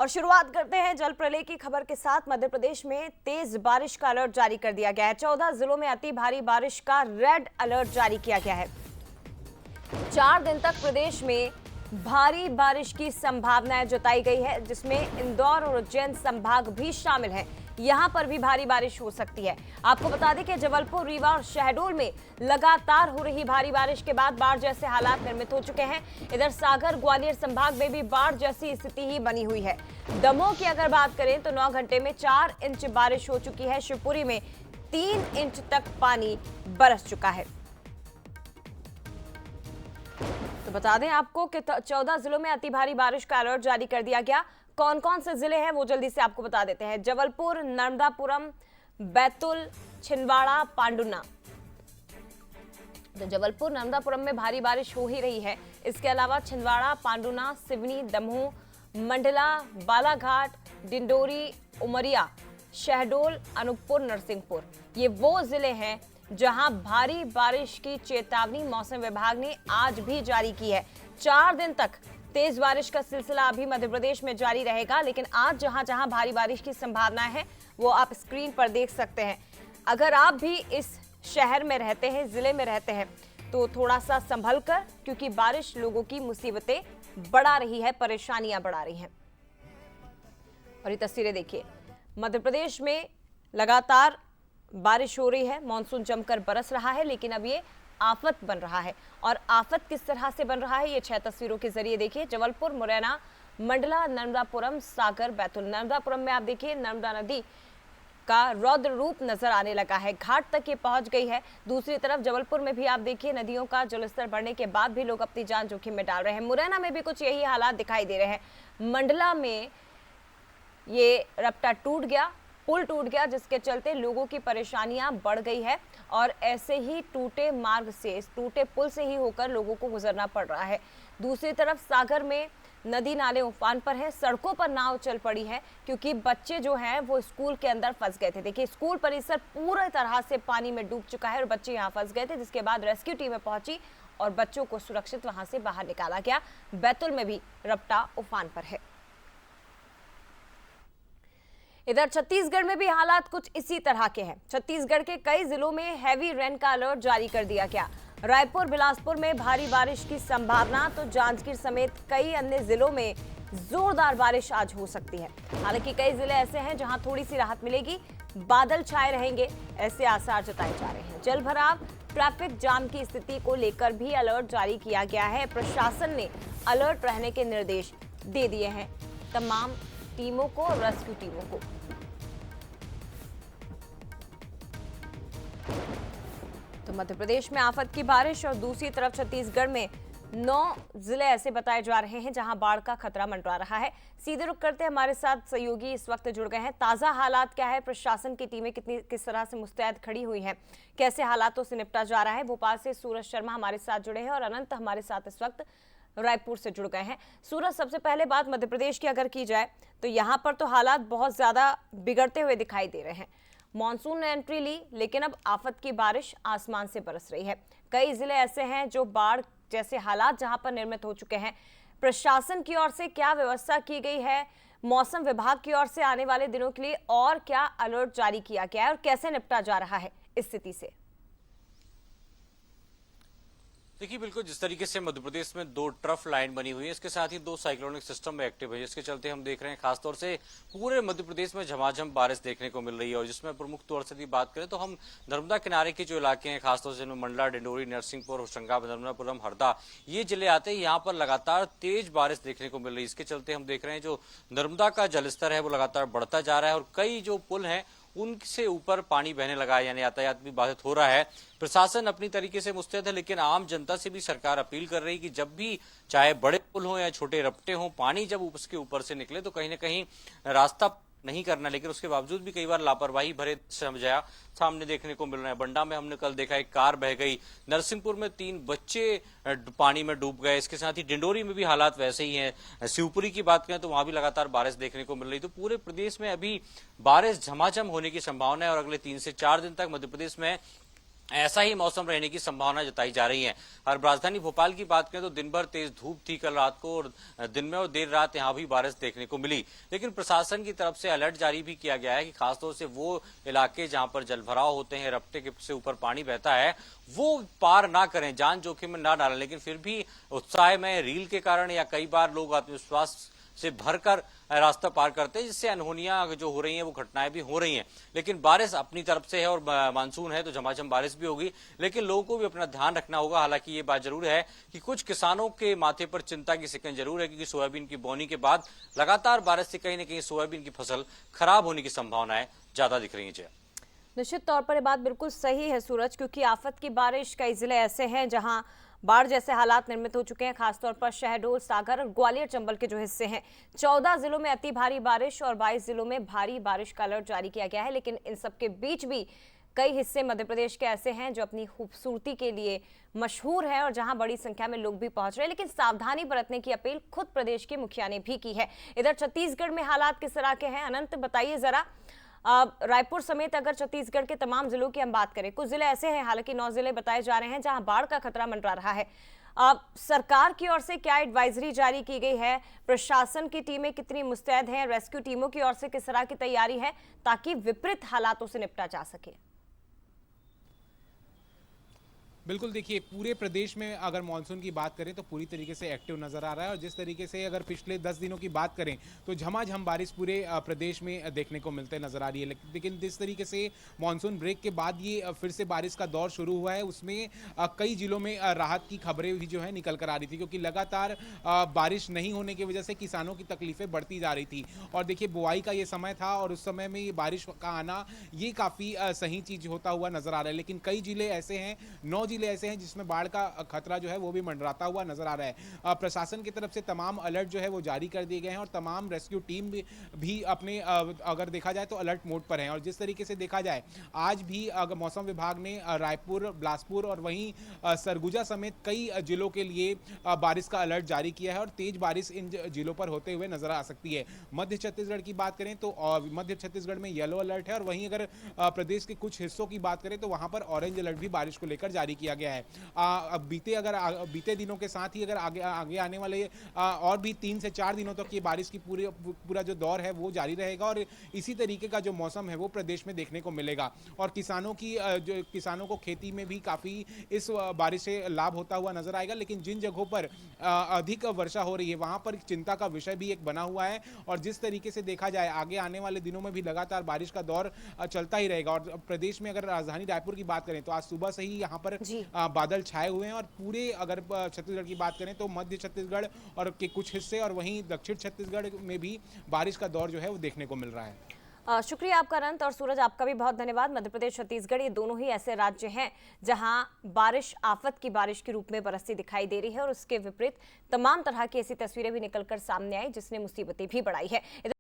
और शुरुआत करते हैं जल प्रलय की खबर के साथ। मध्य प्रदेश में तेज बारिश का अलर्ट जारी कर दिया गया है। 14 जिलों में अति भारी बारिश का रेड अलर्ट जारी किया गया है। 4 दिन तक प्रदेश में भारी बारिश की संभावनाएं जताई गई है, जिसमें इंदौर और उज्जैन संभाग भी शामिल हैं। यहां पर भी भारी बारिश हो सकती है। आपको बता दें कि जबलपुर, रीवा और शहडोल में लगातार हो रही भारी बारिश के बाद बाढ़ जैसे हालात निर्मित हो चुके हैं। इधर सागर, ग्वालियर संभाग में भी बाढ़ जैसी स्थिति ही बनी हुई है। दमोह की अगर बात करें तो 9 घंटे में 4 इंच बारिश हो चुकी है। शिवपुरी में 3 इंच तक पानी बरस चुका है। तो बता दें आपको कि 14 जिलों में अति भारी बारिश का अलर्ट जारी कर दिया गया। कौन कौन से जिले हैं वो जल्दी से आपको बता देते हैं। जबलपुर, नर्मदापुरम, बैतूल, छिंदवाड़ा, पांडुना। तो जबलपुर, नर्मदापुरम में भारी बारिश हो ही रही है। इसके अलावा छिंदवाड़ा, पांडुना, सिवनी, दमोह, मंडला, बालाघाट, डिंडोरी, उमरिया, शहडोल, अनूपपुर, नरसिंहपुर, ये वो जिले हैं जहां भारी बारिश की चेतावनी मौसम विभाग ने आज भी जारी की है। 4 दिन तक तेज बारिश का सिलसिला अभी मध्य प्रदेश में जारी रहेगा, लेकिन आज जहां जहां भारी बारिश की संभावना है वो आप स्क्रीन पर देख सकते हैं। अगर आप भी इस शहर में रहते हैं, जिले में रहते हैं, तो थोड़ा सा संभल कर, क्योंकि बारिश लोगों की मुसीबतें बढ़ा रही है, परेशानियां बढ़ा रही हैं। और ये तस्वीरें देखिए, मध्य प्रदेश में लगातार बारिश हो रही है, मानसून जमकर बरस रहा है, लेकिन अब ये आफत बन रहा है। और आफत किस तरह से बन रहा है ये 6 तस्वीरों के जरिए देखिए। जबलपुर, मुरैना, मंडला, नर्मदापुरम, सागर, बैतूल। नर्मदापुरम में आप देखिए नर्मदा नदी का रौद्र रूप नजर आने लगा है, घाट तक ये पहुंच गई है। दूसरी तरफ जबलपुर में भी आप देखिए नदियों का जलस्तर बढ़ने के बाद भी लोग अपनी जान जोखिम में डाल रहे हैं। मुरैना में भी कुछ यही हालात दिखाई दे रहे हैं। मंडला में ये रपटा टूट गया, पुल टूट गया, जिसके चलते लोगों की परेशानियां बढ़ गई है और ऐसे ही टूटे मार्ग से, इस टूटे पुल से ही होकर लोगों को गुजरना पड़ रहा है। दूसरी तरफ सागर में नदी नाले उफान पर है, सड़कों पर नाव चल पड़ी है, क्योंकि बच्चे जो हैं वो स्कूल के अंदर फंस गए थे। देखिए, स्कूल परिसर पूरी तरह से पानी में डूब चुका है और बच्चे यहाँ फंस गए थे, जिसके बाद रेस्क्यू टीमें पहुंची और बच्चों को सुरक्षित वहां से बाहर निकाला गया। बैतूल में भी रपटा उफान पर है। इधर छत्तीसगढ़ में भी हालात कुछ इसी तरह के हैं। छत्तीसगढ़ के कई जिलों में हैवी रेन का अलर्ट जारी कर दिया गया। रायपुर, बिलासपुर में भारी बारिश की संभावना, तो जांजगीर समेत कई अन्य जिलों में जोरदार बारिश आज हो सकती है। हालांकि कई जिले ऐसे हैं जहां थोड़ी सी राहत मिलेगी, बादल छाए रहेंगे, ऐसे आसार जताए जा रहे हैं। जल भराव, ट्रैफिक जाम की स्थिति को लेकर भी अलर्ट जारी किया गया है। प्रशासन ने अलर्ट रहने के निर्देश दे दिए हैं तमाम टीमों को, रेस्क्यू टीमों को। तो मध्य प्रदेश में आफत की बारिश और दूसरी तरफ छत्तीसगढ़ में 9 जिले ऐसे बताए जा रहे हैं जहां बाढ़ का खतरा मंडरा रहा है। सीधे रुक करते हैं, हमारे साथ सहयोगी इस वक्त जुड़ गए हैं। ताजा हालात क्या है, प्रशासन की टीमें किस तरह से मुस्तैद खड़ी हुई हैं, कैसे हालातों से निपटा जा रहा है। भोपाल से सूरज शर्मा हमारे साथ जुड़े हैं और अनंत हमारे साथ इस वक्त रायपुर से जुड़ गए हैं। सूरज, सबसे पहले बात मध्य प्रदेश की अगर की जाए तो यहाँ पर तो हालात बहुत ज्यादा बिगड़ते हुए दिखाई दे रहे हैं। मॉनसून ने एंट्री ली, लेकिन अब आफत की बारिश आसमान से बरस रही है। कई जिले ऐसे हैं जो बाढ़ जैसे हालात जहां पर निर्मित हो चुके हैं। प्रशासन की ओर से क्या व्यवस्था की गई है, मौसम विभाग की ओर से आने वाले दिनों के लिए और क्या अलर्ट जारी किया गया है और कैसे निपटा जा रहा है इस स्थिति से? देखिए, बिल्कुल जिस तरीके से मध्य प्रदेश में 2 ट्रफ लाइन बनी हुई है, इसके साथ ही 2 साइक्लोनिक सिस्टम में एक्टिव है, जिसके चलते हम देख रहे हैं खासतौर से पूरे मध्य प्रदेश में झमाझम बारिश देखने को मिल रही है। और जिसमें प्रमुख तौर से बात करें तो हम नर्मदा किनारे के जो इलाके हैं, खासतौर से मंडला, डिंडोरी, नरसिंहपुर, होशंगाबाद, नर्मदापुरम, हरदा, ये जिले आते हैं। यहाँ पर लगातार तेज बारिश देखने को मिल रही है। इसके चलते हम देख रहे हैं जो नर्मदा का जलस्तर है वो लगातार बढ़ता जा रहा है और कई जो पुल हैं उनसे ऊपर पानी बहने लगा है, यानी यातायात भी बाधित हो रहा है। प्रशासन अपनी तरीके से मुस्तैद है, लेकिन आम जनता से भी सरकार अपील कर रही है कि जब भी चाहे बड़े पुल हो या छोटे रपटे हों, पानी जब उसके ऊपर से निकले तो कहीं ना कहीं रास्ता नहीं करना। लेकिन उसके बावजूद भी कई बार लापरवाही भरे समझाया सामने देखने को मिल रहा है। बंडा में हमने कल देखा एक कार बह गई, नरसिंहपुर में 3 बच्चे पानी में डूब गए। इसके साथ ही डिंडोरी में भी हालात वैसे ही हैं। शिवपुरी की बात करें तो वहां भी लगातार बारिश देखने को मिल रही। तो पूरे प्रदेश में अभी बारिश झमाझम होने की संभावना है और अगले 3 से 4 दिन तक मध्य प्रदेश में ऐसा ही मौसम रहने की संभावना जताई जा रही है। और राजधानी भोपाल की बात करें तो दिन भर तेज धूप थी कल रात को, और दिन में और देर रात यहां भी बारिश देखने को मिली। लेकिन प्रशासन की तरफ से अलर्ट जारी भी किया गया है कि खासतौर से वो इलाके जहां पर जलभराव होते हैं, रपटे से ऊपर पानी बहता है, वो पार ना करें, जान जोखिम में ना डालें। लेकिन फिर भी उत्साह में रील के कारण या कई बार लोग आत्मविश्वास से भरकर रास्ता पार करते हैं, जिससे अनहोनियां जो हो रही हैं वो घटनाएं भी हो रही हैं। लेकिन बारिश अपनी तरफ से है और मानसून है तो झमाझम बारिश भी होगी, लेकिन लोगों को भी अपना ध्यान रखना होगा। हालांकि ये बात जरूर है कि कुछ किसानों के माथे पर चिंता की सिकन जरूर है, क्योंकि सोयाबीन की बोनी के बाद लगातार बारिश से कहीं न कहीं सोयाबीन की फसल खराब होने की संभावनाएं ज्यादा दिख रही है। निश्चित तौर पर ये बात बिल्कुल सही है सूरज, क्योंकि आफत की बारिश कई जिले ऐसे हैं जहां बाढ़ जैसे हालात निर्मित हो चुके हैं, खासतौर पर शहडोल, सागर और ग्वालियर चंबल के जो हिस्से हैं। 14 जिलों में अति भारी बारिश और 22 जिलों में भारी बारिश का अलर्ट जारी किया गया है। लेकिन इन सबके बीच भी कई हिस्से मध्य प्रदेश के ऐसे हैं जो अपनी खूबसूरती के लिए मशहूर है और जहां बड़ी संख्या में लोग भी पहुंच रहे हैं। लेकिन सावधानी बरतने की अपील खुद प्रदेश के मुखिया ने भी की है। इधर छत्तीसगढ़ में हालात किस तरह के हैं, अनंत बताइए जरा। रायपुर समेत अगर छत्तीसगढ़ के तमाम जिलों की हम बात करें, कुछ जिले ऐसे हैं, हालांकि 9 जिले बताए जा रहे हैं जहां बाढ़ का खतरा मंडरा रहा है। सरकार की ओर से क्या एडवाइजरी जारी की गई है, प्रशासन की टीमें कितनी मुस्तैद हैं, रेस्क्यू टीमों की ओर से किस तरह की तैयारी है ताकि विपरीत हालातों से निपटा जा सके? बिल्कुल, देखिए पूरे प्रदेश में अगर मानसून की बात करें तो पूरी तरीके से एक्टिव नज़र आ रहा है। और जिस तरीके से अगर पिछले 10 दिनों की बात करें तो झमाझम बारिश पूरे प्रदेश में देखने को मिलते नज़र आ रही है। लेकिन जिस तरीके से मानसून ब्रेक के बाद ये फिर से बारिश का दौर शुरू हुआ है, उसमें कई जिलों में राहत की खबरें भी जो है निकल कर आ रही थी, क्योंकि लगातार बारिश नहीं होने की वजह से किसानों की तकलीफें बढ़ती जा रही थी। और देखिए बुआई का ये समय था और उस समय में ये बारिश का आना ये काफ़ी सही चीज़ होता हुआ नज़र आ रहा है। लेकिन कई जिले ऐसे हैं, 9 जिले ऐसे हैं जिसमें बाढ़ का खतरा जो है वो भी मंडराता हुआ नजर आ रहा है। प्रशासन की तरफ से तमाम अलर्ट जो है वो जारी कर दिए गए हैं और तमाम रेस्क्यू टीम भी अपने अगर देखा जाए तो अलर्ट मोड पर हैं। और जिस तरीके से देखा जाए आज भी अगर मौसम विभाग ने रायपुर, बिलासपुर और वहीं सरगुजा समेत कई जिलों के लिए बारिश का अलर्ट जारी किया है और तेज बारिश इन जिलों पर होते हुए नजर आ सकती है। मध्य छत्तीसगढ़ की बात करें तो मध्य छत्तीसगढ़ में येलो अलर्ट है और वहीं अगर प्रदेश के कुछ हिस्सों की बात करें तो वहां पर ऑरेंज अलर्ट भी बारिश को लेकर जारी किया गया है। अब बीते दिनों के साथ ही अगर आगे आने वाले और भी 3 से 4 दिनों तक ये बारिश की पूरा जो दौर है वो जारी रहेगा और इसी तरीके का जो मौसम है वो प्रदेश में देखने को मिलेगा। और किसानों को खेती में भी काफ़ी इस बारिश से लाभ होता हुआ नजर आएगा। लेकिन जिन जगहों पर अधिक वर्षा हो रही है वहां पर चिंता का विषय भी एक बना हुआ है। और जिस तरीके से देखा जाए आगे आने वाले दिनों में भी लगातार बारिश का दौर चलता ही रहेगा। और प्रदेश में अगर राजधानी रायपुर की बात करें तो आज सुबह से ही यहाँ पर बादल छाए हुए हैं और पूरे अगर छत्तीसगढ़ की बात करें तो मध्य छत्तीसगढ़ और के कुछ हिस्से और वहीं दक्षिण छत्तीसगढ़ में भी बारिश का दौर जो है वो देखने को मिल रहा है। शुक्रिया आपका अनंत, और सूरज आपका भी बहुत धन्यवाद। मध्य प्रदेश, छत्तीसगढ़ ये दोनों ही ऐसे राज्य हैं जहां बारिश आफत की बारिश के रूप में बरसती दिखाई दे रही है और उसके विपरीत तमाम तरह की ऐसी तस्वीरें भी निकलकर सामने आई जिसने मुसीबतें भी बढ़ाई है।